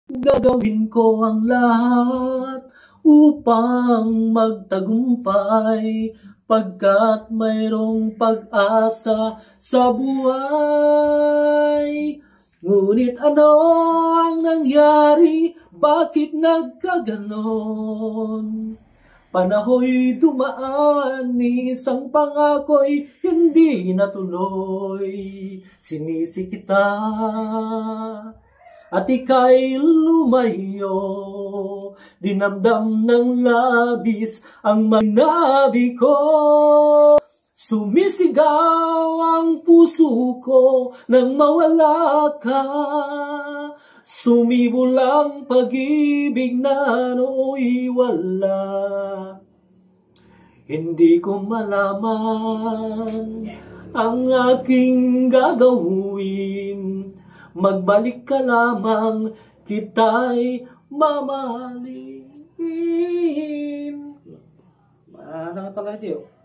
Gagawin ko ang lahat upang magtagumpay, pagkat mayroong pag-asa sa buhay. Ngunit ano ang nangyari? Bakit nagkaganon? Panahoy dumaan, isang pangako'y hindi natuloy. Sinisi kita at ika'y lumayo, dinamdam ng labis ang manabi ko. Sumisigaw ang puso ko nang mawala ka. Sumibol ang pag-ibig na nooy wala. Hindi ko malaman ang aking gagawin. Magbalik ka lamang, kita'y mamahalin. Ano nga talaga yun?